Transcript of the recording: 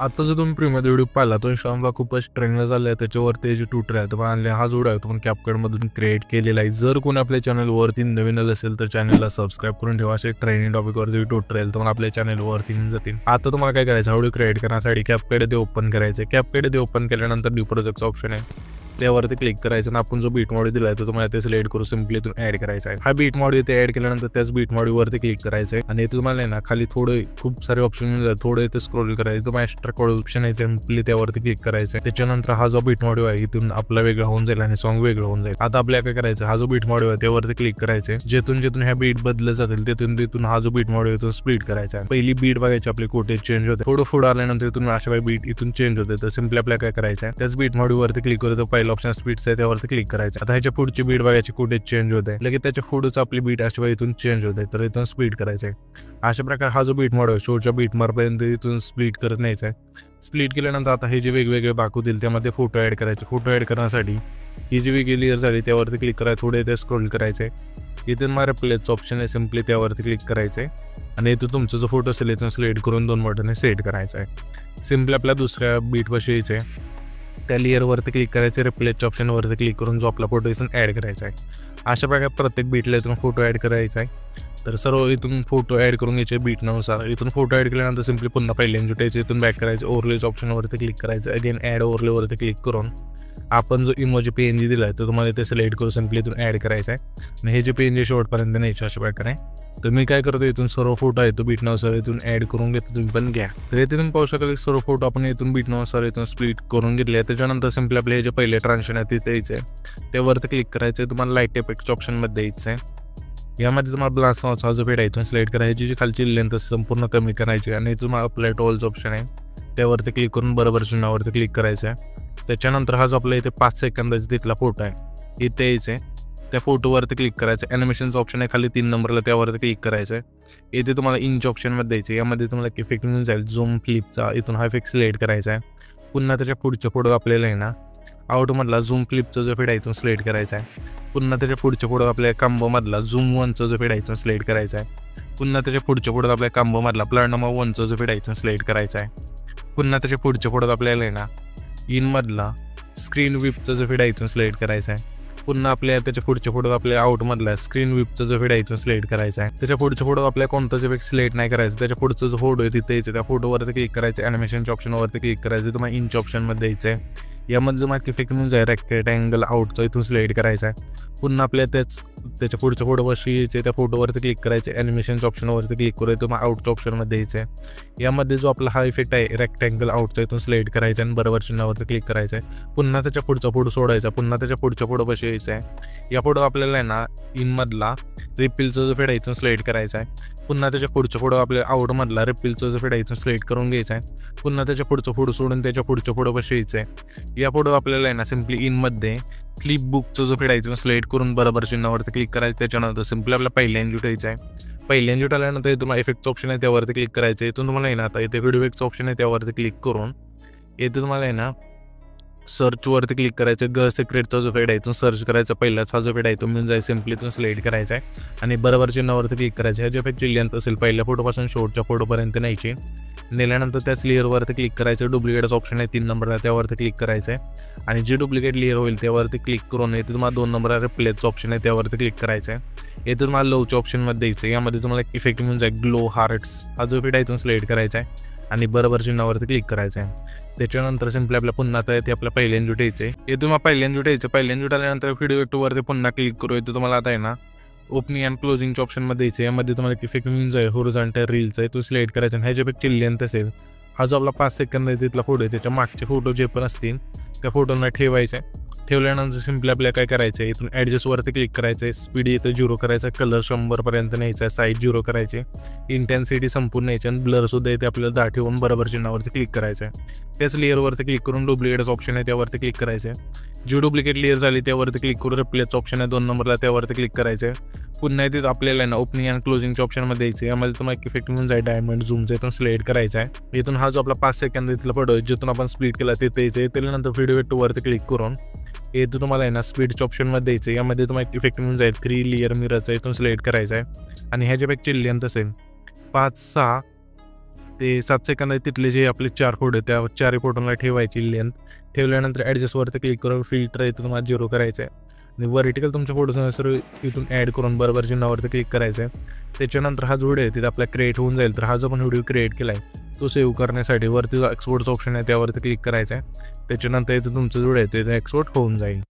आता जर तुम्ही प्रीमियर व्हिडिओ पाहिला तो Instagramला खूपच ट्रेंड झाला आहे. त्याच्यावरती जे ट्यूटर आहे तो आणले हा जोड आहे तो पण CapCut मधून क्रिएट केलेला आहे. जर कोणी आपल्या चॅनलवरती नवीन असेल तर चॅनलला सबस्क्राइब करून ठेवा. असे ट्रेनिंग टॉपिकवरती ट्यूटोरियल तुम्हाला आपल्या चॅनलवरती येऊन जातील. आता तुम्हाला काय करायचं, व्हिडिओ क्रिएट करण्यासाठी CapCut ते ओपन करायचं. CapCut ते ओपन केल्यानंतर न्यू प्रोजेक्टचा ऑप्शन आहे त्यावरती क्लिक करायचं आणि आपण जो बीट मॉड्यूल दिलाय तो तुम्हाला ते सिलेक्ट करून सिंपली इथून ऍड करायचा आहे. हा बीट मॉड्यूल इथे ऍड केल्यानंतर त्याच बीट मॉड्यूल वरती क्लिक करायचं आहे आणि इथे तुम्हाला ना खाली थोडे खूप सारे ऑप्शन मिळतात. थोडे इथे स्क्रोल करायचं, तुम्हाला एक्स्ट्रा कोड ऑप्शन आहे सिंपली त्यावरती क्लिक करायचं. त्याच्यानंतर हा जो बीट मॉड्यूल आहे इथून आपला वेगळा होऊन जाईल आणि सॉन्ग वेगळं होऊन जाईल. आता आपल्याला काय करायचं, हा जो बीट मॉड्यूल आहे त्यावरती क्लिक करायचं. जेथून ह्या बीट बदलत जातील तिथून हा जो बीट मॉड्यूल आहे तो स्प्लिट करायचा आहे. पहिली बीट बघायची आपले कोटे चेंज होते, थोडं पुढे आल्यानंतर इथून अशा बीट इथून चेंज होते. तर सिंपली आपल्याला काय करायचं आहे, त्याच बीट मॉड्यूल वरती क्लिक करू. पहिला ऑप्शन स्पीड्स आहे त्यावरती क्लिक करायचं. आता ह्याच्या पुढची बीट बघायची कुठे चेंज होते, लगेच त्याच्या पुढेच आपली बीट अशा इथून चेंज होते. तर इथून स्प्लिट करायचं आहे. अशा प्रकारे हा जो बीट मॉड्यूल शेवटच्या बीट मार्पर्यंत इथून स्प्लिट करत न्यायचा आहे. स्प्लिट केल्यानंतर आता हे जे वेगवेगळे भाग होतील त्यामध्ये फोटो ऍड करायचे. फोटो ऍड करण्यासाठी ही जी वेगळी लेअर झाली त्यावरती क्लिक करायचं, थोडे इथे स्क्रोल करायचे. इथून मला प्लेचं ऑप्शन आहे सिंपली त्यावरती क्लिक करायचे आणि इथं तुमचा जो फोटो असेल इथून सिलेक्ट करून 2 बटन सेट करायचा आहे. सिंपली आपल्या दुसऱ्या बीट पाशी यायचं आहे, त्या लेअरवरती क्लिक करायचे, रिप्लेसच्या ऑप्शनवरती क्लिक करून जो आपला फोटो इथून ऍड करायचा आहे. अशा प्रकारे प्रत्येक बीटला इथून फोटो ऍड करायचा आहे. तर सर्व इथून फोटो ऍड करून घ्यायचे बीटनुसार. इथून फोटो ऍड केल्यानंतर सिंपली पुन्हा पहिल्यांदा जुटायचे, इथून बॅक करायचं, ओव्हरलेच्या ऑप्शनवरती क्लिक करायचं. अगेन ऍड ओव्हरलेवरती क्लिक करून आपण जो इमोजी PNG दिला आहे तो तुम्हाला इथे सिलेक्ट करून सिंपली इथून ऍड करायचा आहे आणि हे जे PNG शेवटपर्यंत न्यायचे अशा प्रकारे. तर मी काय करतो, इथून सर्व फोटो आहे तो बीटनुसार इथून ऍड करून घेतो, तुम्ही पण घ्या. तर इथे तुम्ही पाहू शकाल सर्व फोटो आपण इथून बीटनुसार इथून स्प्लिट करून घेतले. त्याच्यानंतर सिंपली आपले हे जे पहिले ट्रान्झॅक्शन आहे तिथे यायचं आहे, त्यावरती क्लिक करायचं. तुम्हाला लाईट इफेक्टच्या ऑप्शनमध्ये यायचं आहे. यामध्ये तुम्हाला ब्लास्ट नावाचा जो पेड आहे इथून सिलेक्ट करायची, जी खालची लेंथ संपूर्ण कमी करायची आणि तुम्हाला अप्लाय टू ऑलचं ऑप्शन आहे त्यावरती क्लिक करून बरोबर चिन्हावरती क्लिक करायचं आहे. त्याच्यानंतर हा जो आपला इथे 5 सेकंदाचा तिथला फोटो आहे इथे यायचं आहे, त्या फोटोवरती क्लिक करायचं. ॲनिमेशनचा ऑप्शन आहे खाली 3 नंबरला त्यावरती क्लिक करायचं आहे. इथे तुम्हाला इंच ऑप्शनमध्ये द्यायचं, यामध्ये तुम्हाला इफेक्ट मिळून जाईल झूम फ्लिपचा, इथून हा इफेक्ट सिलेक्ट करायचा आहे. पुन्हा त्याच्या पुढच्या फोटो आपल्याला आहे ना आउटमधला झूम फ्लिपचा जो फेड आहे इथून सिलेक्ट करायचा आहे. पुन्हा त्याच्या पुढच्या फोटो आपल्या कांबोमधला झूम 1चा जो फेड आहे इथून सिलेक्ट करायचा आहे. पुन्हा त्याच्या पुढच्या फोटो आपल्या कांबोमधला प्लॅनोमा 1चा जो फेड आहे इथून सिलेक्ट करायचा आहे. पुन्हा त्याच्या पुढच्या फोटो आपल्याला आहे ना इनमधला स्क्रीन विपचा जो फेड आहे इथून सिलेक्ट करायचा आहे. पुन्हा आपल्या त्याच्या पुढच्या फोटो आपल्या आउटमधला स्क्रीन विपचा जो फेड आहे इथून सिलेक्ट करायचा आहे. त्याच्या पुढच्या फोटो आपल्या कोणताच इफेक्ट सिलेक्ट नाही करायचं, त्याच्या पुढचा जो फोटो आहे तिथे यायचं, त्या फोटोवरती क्लिक करायचं, ॲनिमेशनच्या ऑप्शनवरती क्लिक करायचं, तुम्हाला इंच ऑप्शनमध्ये द्यायचं आहे. यामध्ये तुम्हाला इफेक्ट मिळून जाईल रेक्टँगल आउटचा इथून सिलेक्ट करायचा आहे. पुन्हा आपल्या त्याच्या पुढच्या फोटोपाशी यायचे, त्या फोटोवरती क्लिक करायचे, ॲनिमेशनच्या ऑप्शनवरती क्लिक करू, तुम्हाला आउटच्या ऑप्शनमध्ये द्यायचं आहे. यामध्ये जो आपला हा इफेक्ट आहे रेक्टँगल आउटचा इथून सिलेक्ट करायचा आणि बरोबर चिन्हावरती क्लिक करायचं आहे. पुन्हा त्याच्या पुढचा फोटो सोडायचा, पुन्हा त्याच्या पुढच्या फोटोपाशी यायचं आहे. या फोटो आपल्याला आहे ना इनमधला रिपीलचा जो फेड आहे इथून सिलेक्ट करायचा आहे. पुन्हा त्याच्या पुढच्या फोटो आपल्या आउटमधला रिपीलचा जो फेड आहे इथून सिलेक्ट करून घ्यायचा आहे. पुन्हा त्याच्या पुढचा फोटो सोडून त्याच्या पुढच्या फोटोपाशी यायचं आहे. या फोटो आपल्याला आहे ना सिंपली इनमध्ये क्लिप बुकचा जो फेड आहे इथून सिलेक्ट करून बरोबर चिन्हावरती क्लिक करायचं. त्याच्यानंतर सिंपली आपल्याला पहिल्यांदा जुटायचं आहे. पहिल्यांदा जुटाल्यानंतर तुम्हाला इफेक्टचं ऑप्शन आहे त्यावरती क्लिक करायचं. इथून तुम्हाला आहे ना आता इथे व्हिडिओ इफेक्टचं ऑप्शन आहे त्यावरती क्लिक करून इथे तुम्हाला आहे ना सर्चवरती क्लिक करायचं. ग सिक्रेटचा जो फेड आहे इथून सर्च करायचा, पहिलाच हा जो फेड आहे तो मिळून जाईल, सिंपली इथून सिलेक्ट करायचा आहे आणि बरोबर चिन्हावरती क्लिक करायचं. ह्याच्या इफेक्टची लेंथ असेल पहिल्या फोटोपासून शेवटच्या फोटोपर्यंत न्यायची. नेल्यानंतर त्याच लेअरवरती क्लिक करायचं, डुप्लिकेटचा ऑप्शन आहे 3 नंबरला त्यावरती क्लिक करायचं आहे आणि जे डुप्लिकेट लेअर होईल त्यावरती क्लिक करून इथे तुम्हाला 2 नंबरला रिप्लेसचा ऑप्शन आहे त्यावरती क्लिक करायचं आहे. इथे तुम्हाला लोच्या ऑप्शनमध्ये द्यायचं, यामध्ये तुम्हाला इफेक्ट मिळून जाईल ग्लो हार्ट्स, हा जो फेड आहे इथून सिलेक्ट करायचा आहे आणि बरोबर चिन्हावरती क्लिक करायचं आहे. त्याच्यानंतर सिंपली आपल्या पुन्हा आता ते आपल्या पहिल्यांदा जुटायचं आहे. हे तुम्हाला पहिल्यांदा जुटायचं, पहिल्यांदा जुटाल्यानंतर व्हिडिओ इफेक्टवरती पुन्हा क्लिक करू. इथे तुम्हाला आता आहे ना ओपनिंग अँड क्लोजिंगच्या ऑप्शनमध्ये द्यायचं, यामध्ये तुम्हाला इफेक्ट मिळून जाईल होरिझॉन्टल रीलचा आहे तो सिलेक्ट करायचा आणि ह्याच्या इफेक्टची लेंथ असेल, हा जो आपला 5 सेकंद आहे तिथला फोटो आहे त्याच्या मागचे फोटो जे पण असतील त्या फोटोंना ठेवायचे. ठेवल्यानंतर सिंपली आपल्याला काय करायचं आहे, इथून ॲडजस्टवरती क्लिक करायचं आहे, स्पीड इथं 0 करायचं, कलर 100पर्यंत न्यायचा आहे, साईज 0 करायचे, इंटेन्सिटी संपूर्ण न्यायची आणि ब्लरसुद्धा इथे आपल्याला 10 ठेवून बरोबर चिन्हावरती क्लिक करायचं आहे. त्याच लेअरवरती क्लिक करून डुप्लिकेटचा ऑप्शन आहे त्यावरती क्लिक करायचं आहे. जी डुप्लिकेट लेअर झाली त्यावरती क्लिक करून रिप्लेसचा ऑप्शन आहे 2 नंबरला त्यावरती क्लिक करायचं आहे. पुन्हा इथे आपल्याला ना ओपनिंग अँड क्लोजिंगच्या ऑप्शनमध्ये द्यायचं, यामध्ये तुम्हाला इफेक्ट मिळून जाईल डायमंड झूमचा, इथून सिलेक्ट करायचा आहे. इथून हा जो आपला 5 सेकंद इथला फोटो आहे जिथून आपण स्प्लिट केला तिथे यायचं. त्यानंतर व्हिडिओ इफेक्टवरती क्लिक करून इथं तुम्हाला आहे ना स्पीडच्या ऑप्शनमध्ये द्यायचं, यामध्ये तुम्हाला इफेक्ट मिळून जाईल 3 लेअर मिररचा, इथून सिलेक्ट करायचा आहे आणि ह्याच्यापेक्षा लेंथ असेल 5, 6 ते 7 सेकंद तिथले जे आपले 4 फोटो त्या 4 फोटोला ठेवायची लेंथ. ठेवल्यानंतर ॲडजस्टवरती क्लिक करून फिल्टर इथं तुम्हाला 0 करायचं आहे आणि व्हर्टिकल तुमच्या फोटोचं सर्व इथून ॲड करून बरोबर चिन्हावरती क्लिक करायचं आहे. त्याच्यानंतर हा जो व्हिडिओ आहे तिथे आपला क्रिएट होऊन जाईल. तर हा जो आपण व्हिडिओ क्रिएट केला आहे तो सेव्ह करण्यासाठी वरती जो एक्सपोर्टचा ऑप्शन आहे त्यावरती क्लिक करायचा आहे. त्याच्यानंतर इथं तुमचं जो आहे ते एक्सपोर्ट होऊन जाईल.